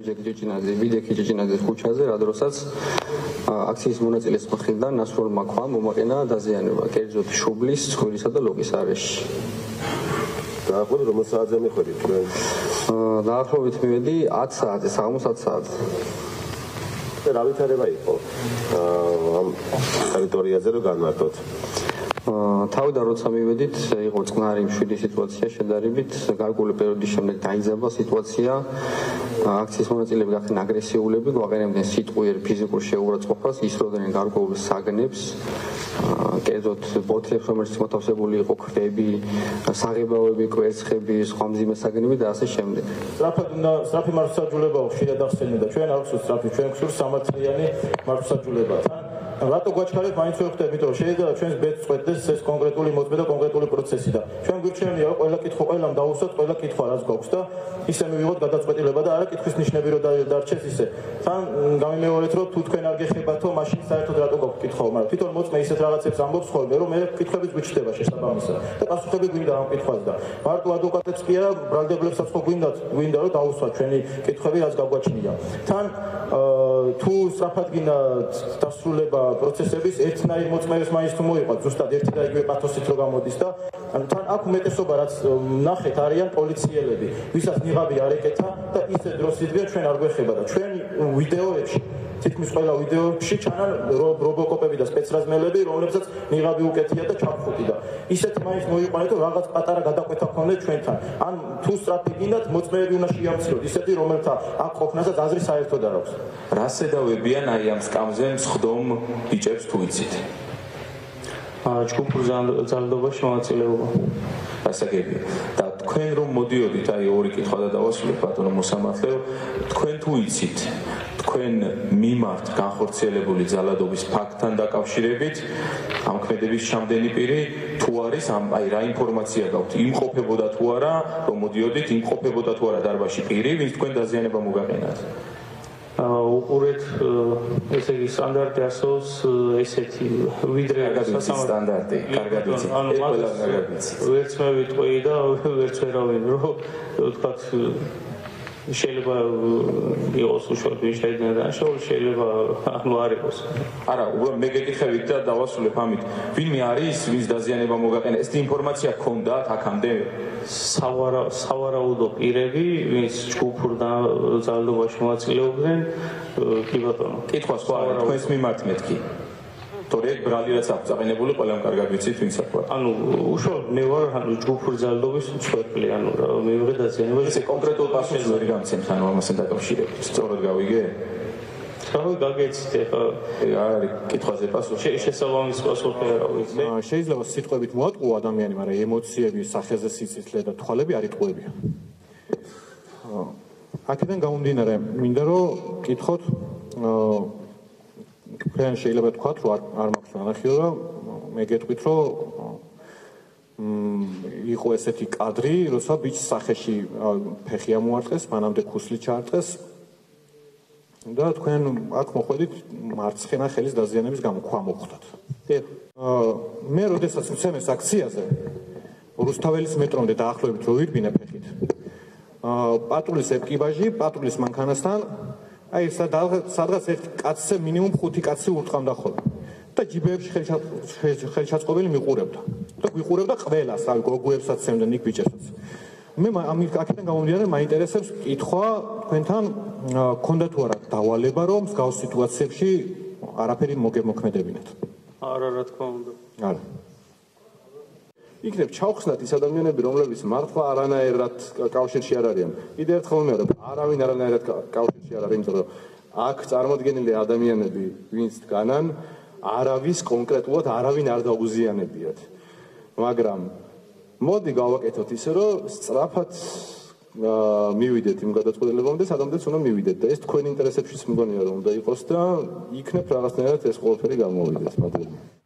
ვიდექი ჭეჭინაძის ქუჩაზე, რა დროსაც აქციის მონაწილეს მხრიდან ნასრულმა ქვამ მომაყენა დაზიანება, კერძოდ შუბლის, ცხვირისა და ლოყის არეში. დაახლოებით რომელ საათზე მიხვედით თქვენ? დაახლოებით მივედი 10 საათზე, საღამოს 10 საათზე. რა ვითარება იყო ამ ტერიტორიაზე რომ განმარტოთ? თავიდან როცა მივედით, იყო წყნარი მშვიდი სიტუაცია შედარებით, გარკვეული პერიოდის შემდეგ დაიძაბა სიტუაცია. აქციის მონაწილეები გახდნენ აგრესიულები, გვაყენებდნენ სიტყვიერ ფიზიკურ შეურაცხყოფას, ისროდნენ გარკვეულ საგნებს, კერძოდ ბოთლებს, რომელიც მოთავსებული იყო ქრდები, საღებავები, კვერცხები, სხვა მძიმე საგნები და ასე შემდეგ. სწრაფი მართლმსაჯულება ხშირად ახსენებდა. ჩვენ არ გვსურს სწრაფი, ჩვენ გვსურს სამართლიანი მართლმსაჯულება. რატო გვაჩქარეთ მაინც ვერ ხვდებით, რომ შეიძლება ჩვენს ბედს წვეთდეს ეს კონკრეტული მოწმე და კონკრეტული პროცესი და ჩვენ გვირჩენია რომ ყველა კითხვა ყველამ დაუსვათ ყველა კითხვა რაც გვაქვს და ისე მივიღოთ გადაწყვეტილება და არა კითხვის ნიშნები რომ დარჩეს ისე. თან გამიმეორეთ რომ თუ თქვენ არ გეხებათო, მაშინ საერთოდ რატო გაქვთ კითხვა, მაგრამ თვითონ მოწმე ისეთ რაღაცებს ამბობს ხოლმე რომ მე კითხვებიც გვიჩნდება შესაბამისად და პასუხები გვინდა ამ კითხვაზე და მარტო ადვოკატებს კი არა, ბრალდებლებსაც ხო გვინდა რომ დაუსვათ ჩვენი კითხვები რაც გაგვაჩნია. თან თუ სწრაფად გინდა დასრულება პროცესების ერთნაირ მოწმეებს მაინც თუ მოიყვათ ზუსტად ერთი და იგივე პათოსით რო გამოდის და თან აქ უმეტესობა რაც ნახეთ არიან პოლიციელები, ვისაც ნიღაბი არ ეკეთა და ისე დროს იდგნენ ჩვენ არ გვეხება და ჩვენი ვიდეოებში თითქმის ყველა ვიდეოებში ჩანან რობოკოპები და სპეცრაზმელები, რომლებსაც ნიღაბი უკეთია და ჩაფხუტი და ისეთი მაინც მოიყვანეთ რომ რაღაც პატარა გადაკვეთა ქონდეთ ჩვენთან. ან თუ სწრაფი გინდათ მოწმეები უნდა შეამციროთ, ისეთი რომელთა აქ ყოფნასაც აზრი საერთოდ არ აქვს. რას ედავებიან აი ამ სკამზე მსხდომ ბიჭებს თუ იცით? ჯგუფურ ძალადობაში მონაწილეობა. ასაგებია. და თქვენ რომ მოდიოდით, აი ორი კითხვა და დავასრულებ ბატონო მოსამართლეო, თქვენ თუ იცით თქვენ მიმართ განხორციელებული ძალადობის ფაქტთან დაკავშირებით ამ ქმედების ჩამდენი პირი თუ არის აი რა ინფორმაცია გაქვთ, იმყოფებოდა თუ არა, რომ მოდიოდით, იმყოფებოდა თუ არა დარბაზში პირი, ვინც თქვენ დაზიანება მოგაყენათ? უყურეთ, ესე იგი სტანდარტი ასოს ესეთი ვიდრე სტანდარტი, კარგად ვიცით. ვერც მე ვიტყვი და ვერც ვერავინ, რომ ვთქვათ შეიძლება იყოს უშუალოდ ვინ შეიძლება და შეიძლება ანუ არ იყოს. არა, მე გეკითხებით და დავასრულებ ამით. ვინმე არის, ვინც დაზიანება მოგაყენა? ეს ინფორმაცია გქონდათ აქამდე? სავარაუდო პირები, ვინც ჯგუფურ ძალადობაში მონაწილეობდნენ, კი ბატონო. კითხვა სხვა არის, თქვენს მიმართ მეთქი. თორე ეგ ბრალი რაც აქვს წაყენებული, ყველამ კარგად ვიცით, ვინც აქ ვარ. ანუ უშუალოდ მე ვარ, ანუ ჯგუფურ ძალადობის მწვერვალი, ანუ რა მივიღე დაზიანება. ესე კონკრეტულ პასუხს ვერ გამცემთ, ანუ ამასთან დაკავშირებით. სწორად გავიგე? რა გაგეცით ახლა? არის კითხვაზე პასუხი. შესაბამის პასუხი არა ვიცი. შეიძლება სიტყვებით მოატყუო ადამიანი, მაგრამ ემოციები, სახეზე სიცოცხლე და თვალები არ იტყუებია. აქედან გამომდინარე, მინდა რომ კითხოთ თქვენ შეიძლება თქვათ, რომ არ მაქვს ნანახიო და მე გეტყვით, რომ იყო ესეთი კადრი, როცა ბიჭს სახეში ფეხი ამოარტყეს, მანამდე ქუსლი ჩაარტყეს და თქვენ აქ მოხვედით მარცხენა ხელის დაზიანების გამო ქვა მოხვდათ. მე როდესაც მცემეს აქციაზე რუსთაველის მეტრომდე დაახლოებით რო ვირბინე ფეხით. პატრულის ეკიპაჟი, პატრულის მანქანასთან აი სადღაც ერთ კაცზე მინიმუმ 5 კაცი ურტყამდა ხოლმე და ჯიბეებში ხელშაწყობილი მიყურებდა და გვიყურებდა ყველას, აი გოგოებსაც ცემდნენ იქ ბიჭებსაც. მე აქედან გამომდინარე მაინტერესებს კითხვა თქვენთან ქონდა თუ არა დავალება რომ მსგავს სიტუაციებში არაფერი მოგემოქმედებინათ? არა, რა თქმა უნდა. არა. იქნებ ჩავხსნათ ის ადამიანები, რომლებიც მართლა არანაირად კავშირში არ არიან. კიდევ ერთხელ ვიმეორებ, არავინ არანაირად კავშირში არ არის, იმიტომ რომ აქ წარმოდგენილი ადამიანები, ვინც დგანან, არავის კონკრეტულად არავინ არ დაუზიანებიათ. მაგრამ მოდი გავაკეთოთ ისე, რომ სწრაფად მივიდეთ იმ გადაწყვეტილებამდე, სადამდეც უნდა მივიდეთ და ეს თქვენ ინტერესებშიც მგონია რომ უნდა იყოს და იქნებ რაღაცნაირად ეს ყველაფერი გამოვიდეს. მადლობა.